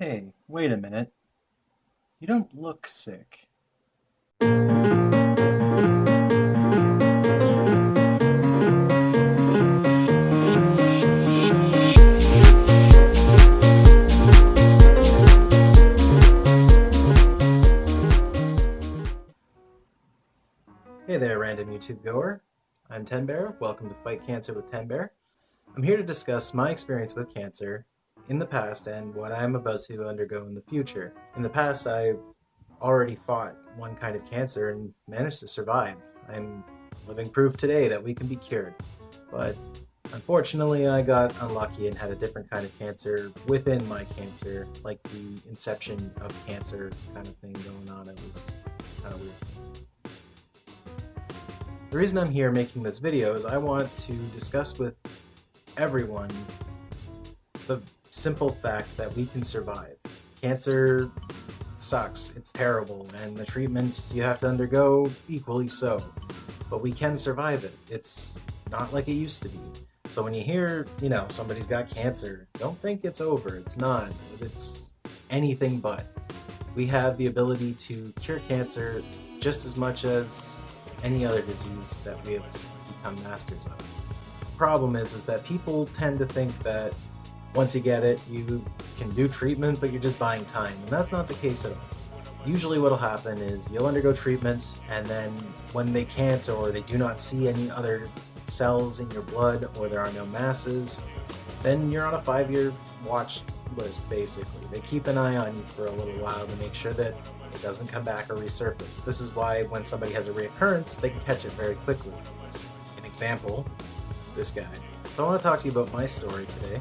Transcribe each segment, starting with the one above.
Hey, wait a minute. You don't look sick. Hey there, random YouTube goer. I'm Tenbear. Welcome to Fight Cancer with Tenbear. I'm here to discuss my experience with cancer in the past and what I'm about to undergo in the future. In the past, I've already fought one kind of cancer and managed to survive. I'm living proof today that we can be cured. But unfortunately, I got unlucky and had a different kind of cancer within my cancer, like the inception of cancer kind of thing going on. It was kind of weird. The reason I'm here making this video is I want to discuss with everyone the simple fact that we can survive. Cancer sucks, it's terrible, and the treatments you have to undergo equally so. But we can survive it. It's not like it used to be. So when you hear, somebody's got cancer, don't think it's over. It's not. It's anything but. We have the ability to cure cancer just as much as any other disease that we have become masters of. The problem is that people tend to think that once you get it, you can do treatment, but you're just buying time, and that's not the case at all. Usually what'll happen is you'll undergo treatment, and then when they can't or they do not see any other cells in your blood or there are no masses, then you're on a 5-year watch list, basically. They keep an eye on you for a little while to make sure that it doesn't come back or resurface. This is why when somebody has a reoccurrence, they can catch it very quickly. An example, this guy. So I want to talk to you about my story today.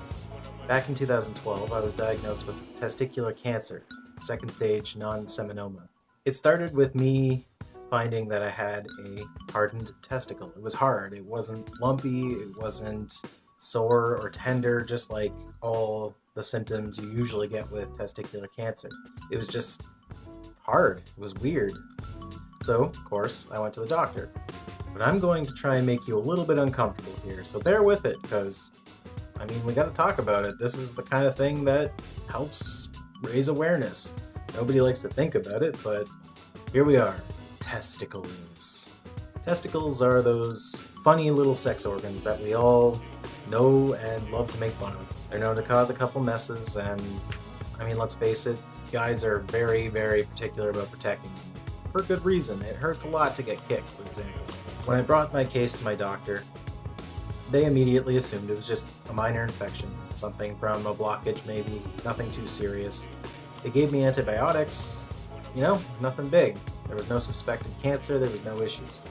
Back in 2012, I was diagnosed with testicular cancer, second stage non-seminoma. It started with me finding that I had a hardened testicle. It was hard. It wasn't lumpy. It wasn't sore or tender, just like all the symptoms you usually get with testicular cancer. It was just hard. It was weird. So, of course, I went to the doctor. But I'm going to try and make you a little bit uncomfortable here, so bear with it, because, we gotta talk about it. This is the kind of thing that helps raise awareness. Nobody likes to think about it, but here we are. Testicles. Testicles are those funny little sex organs that we all know and love to make fun of. They're known to cause a couple messes, and, let's face it, guys are very, very particular about protecting them. For good reason. It hurts a lot to get kicked, for example. When I brought my case to my doctor, they immediately assumed it was just a minor infection, something from a blockage maybe, nothing too serious. They gave me antibiotics, nothing big. There was no suspected cancer, there was no issues.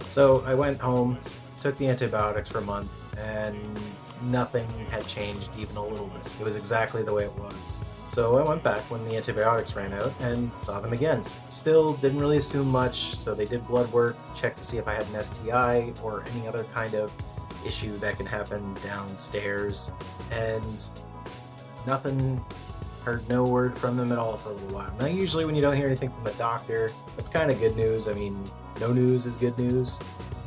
So I went home, took the antibiotics for a month, and nothing had changed even a little bit. It was exactly the way it was. So I went back when the antibiotics ran out and saw them again. Still didn't really assume much, so they did blood work, checked to see if I had an STI or any other kind of issue that can happen downstairs, and nothing. Heard no word from them at all for a little while. Now usually when you don't hear anything from the doctor, that's kind of good news. No news is good news.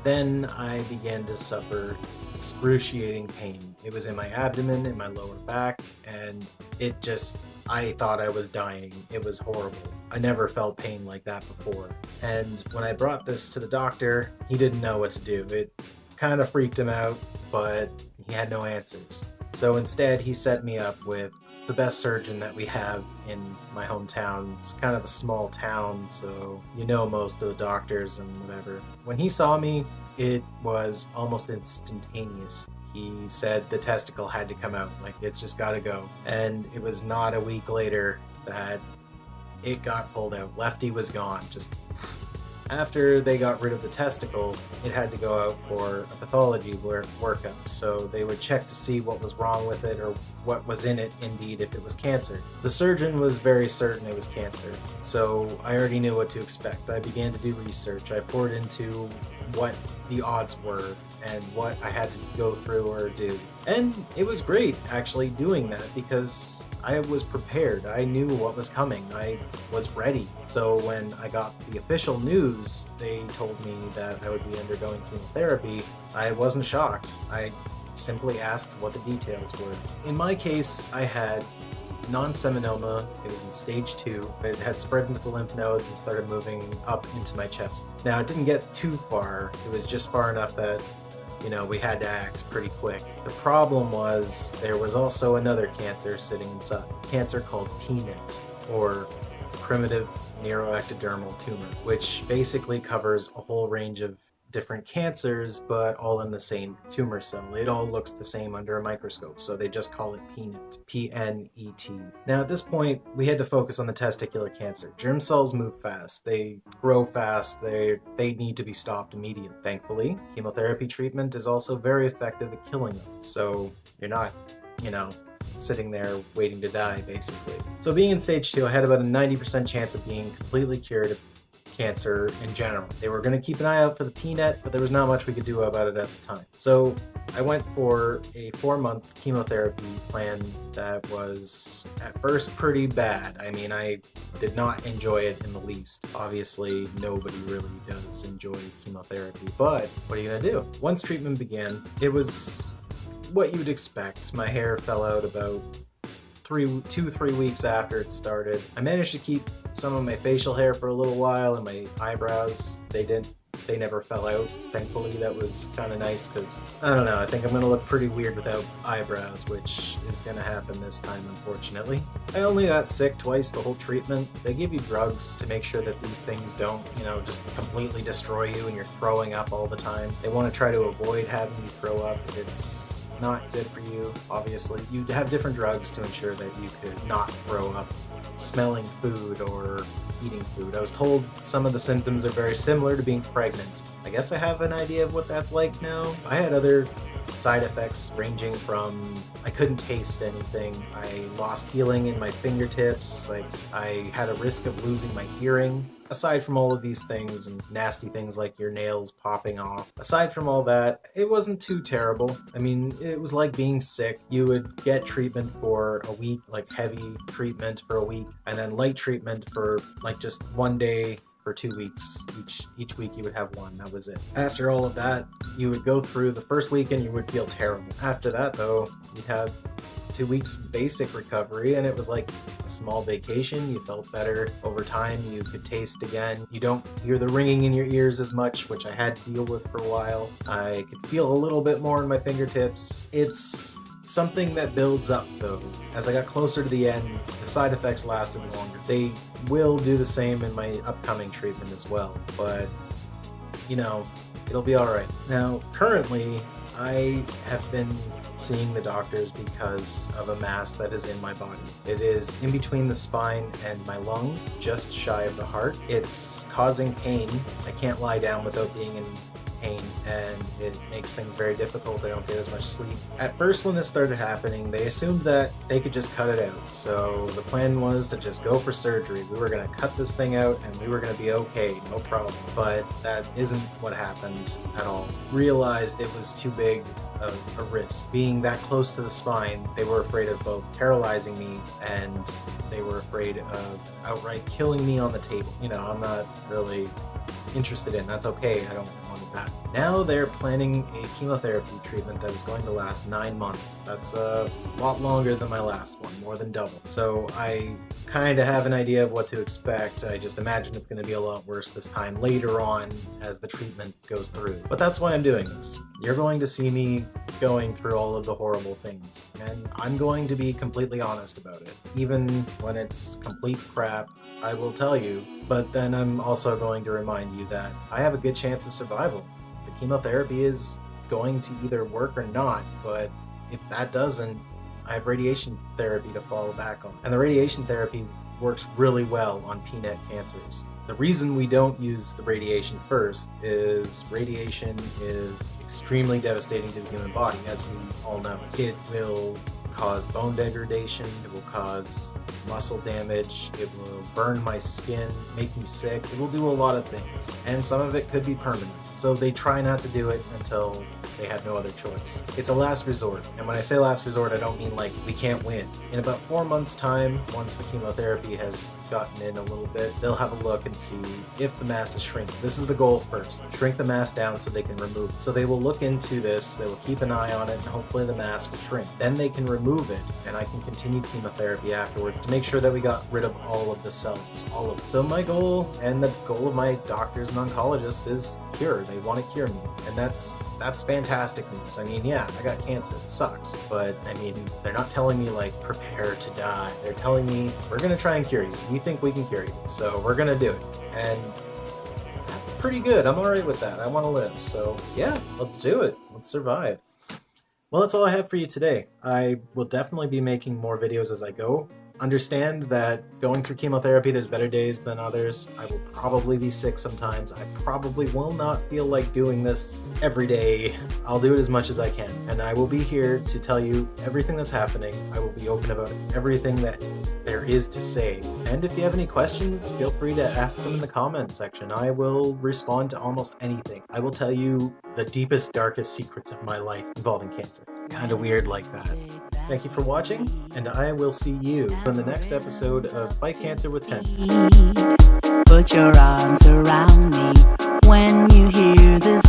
Then I began to suffer excruciating pain. It was in my abdomen, in my lower back, and I thought I was dying. It was horrible. I never felt pain like that before. And when I brought this to the doctor, he didn't know what to do. It kind of freaked him out, but he had no answers. So instead, he set me up with the best surgeon that we have in my hometown. It's kind of a small town, so most of the doctors and whatever. When he saw me, it was almost instantaneous. He said the testicle had to come out, like it's just gotta go. And it was not a week later that it got pulled out. Lefty was gone, just after they got rid of the testicle, it had to go out for a pathology workup, so they would check to see what was wrong with it or what was in it, indeed, if it was cancer. The surgeon was very certain it was cancer, so I already knew what to expect. I began to do research. I poured into what the odds were and what I had to go through or do. And it was great, actually, doing that, because I was prepared. I knew what was coming. I was ready. So when I got the official news, they told me that I would be undergoing chemotherapy, I wasn't shocked. I simply asked what the details were. In my case, I had non-seminoma. It was in stage 2. It had spread into the lymph nodes and started moving up into my chest. Now, it didn't get too far. It was just far enough that, you know, we had to act pretty quick. The problem was there was also another cancer sitting inside. Cancer called PNET, or primitive neuroectodermal tumor, which basically covers a whole range of different cancers, but all in the same tumor cell. It all looks the same under a microscope, so they just call it PNET, P-N-E-T. Now at this point, we had to focus on the testicular cancer. Germ cells move fast, they grow fast, they need to be stopped immediately. Thankfully, chemotherapy treatment is also very effective at killing them, so you're not, you know, sitting there waiting to die, basically. So being in stage 2, I had about a 90% chance of being completely cured of cancer in general. They were going to keep an eye out for the PNET, but there was not much we could do about it at the time. So I went for a 4-month chemotherapy plan that was at first pretty bad. I mean, I did not enjoy it in the least. Obviously, nobody really does enjoy chemotherapy, but what are you going to do? Once treatment began, it was what you'd expect. My hair fell out about 2-3 weeks after it started. I managed to keep some of my facial hair for a little while, and my eyebrows, they never fell out. Thankfully, that was kind of nice, because I don't know, I think I'm gonna look pretty weird without eyebrows, which is gonna happen this time, unfortunately. I only got sick twice the whole treatment. They give you drugs to make sure that these things don't, you know, just completely destroy you and you're throwing up all the time. They want to try to avoid having you throw up. It's not good for you, obviously. You have different drugs to ensure that you could not throw up smelling food or eating food. I was told some of the symptoms are very similar to being pregnant. I guess I have an idea of what that's like now. I had other side effects ranging from I couldn't taste anything, I lost feeling in my fingertips, I had a risk of losing my hearing. Aside from all of these things and nasty things like your nails popping off, aside from all that, it wasn't too terrible. I mean, it was like being sick. You would get treatment for a week, like heavy treatment for a week, and then light treatment for like just 1 day for 2 weeks. Each week you would have one, that was it. After all of that, you would go through the first week and you would feel terrible. After that though, you'd have 2 weeks basic recovery, and it was like a small vacation. You felt better over time. You could taste again. You don't hear the ringing in your ears as much, which I had to deal with for a while. I could feel a little bit more in my fingertips. It's something that builds up though. As I got closer to the end, the side effects lasted longer. They will do the same in my upcoming treatment as well, but you know, it'll be alright. Now, currently, I have been seeing the doctors because of a mass that is in my body. It is in between the spine and my lungs, just shy of the heart. It's causing pain. I can't lie down without being in pain, and it makes things very difficult. I don't get as much sleep. At first, when this started happening, they assumed that they could just cut it out. So the plan was to just go for surgery. We were going to cut this thing out and we were going to be okay, no problem. But that isn't what happened at all. Realized it was too big of a risk. Being that close to the spine, they were afraid of both paralyzing me and they were afraid of outright killing me on the table. You know, I'm not really interested in. That's okay. I don't want that. Now they're planning a chemotherapy treatment that is going to last 9 months. That's a lot longer than my last one, more than double. So I kind of have an idea of what to expect. I just imagine it's going to be a lot worse this time later on as the treatment goes through. But that's why I'm doing this. You're going to see me going through all of the horrible things, and I'm going to be completely honest about it. Even when it's complete crap, I will tell you, but then I'm also going to remind you that I have a good chance of survival. The chemotherapy is going to either work or not, but if that doesn't, I have radiation therapy to fall back on. And the radiation therapy works really well on PNET cancers. The reason we don't use the radiation first is radiation is extremely devastating to the human body, as we all know. It will cause bone degradation, it will cause muscle damage, it will burn my skin, make me sick, it will do a lot of things, and some of it could be permanent. So they try not to do it until they have no other choice. It's a last resort, and when I say last resort, I don't mean like we can't win. In about 4 months' time, once the chemotherapy has gotten in a little bit, they'll have a look and see if the mass is shrinking. This is the goal first, shrink the mass down so they can remove it. So they will look into this, they will keep an eye on it, and hopefully the mass will shrink. Then they can remove remove it, and I can continue chemotherapy afterwards to make sure that we got rid of all of the cells, all of it. So my goal, and the goal of my doctors and oncologists, is cure. They want to cure me, and that's fantastic news. I mean, yeah, I got cancer. It sucks, but I mean, they're not telling me like prepare to die. They're telling me we're gonna try and cure you. We think we can cure you, so we're gonna do it. And that's pretty good. I'm alright with that. I want to live, so yeah, let's do it. Let's survive. Well, that's all I have for you today. I will definitely be making more videos as I go. Understand that going through chemotherapy, there's better days than others. I will probably be sick sometimes. I probably will not feel like doing this every day. I'll do it as much as I can, and I will be here to tell you everything that's happening. I will be open about everything that there is to say. And if you have any questions, feel free to ask them in the comments section. I will respond to almost anything. I will tell you the deepest, darkest secrets of my life involving cancer. Kind of weird like that. Thank you for watching, and I will see you in the next episode of Fight Cancer with Tenbear. Put your arms around me when you hear this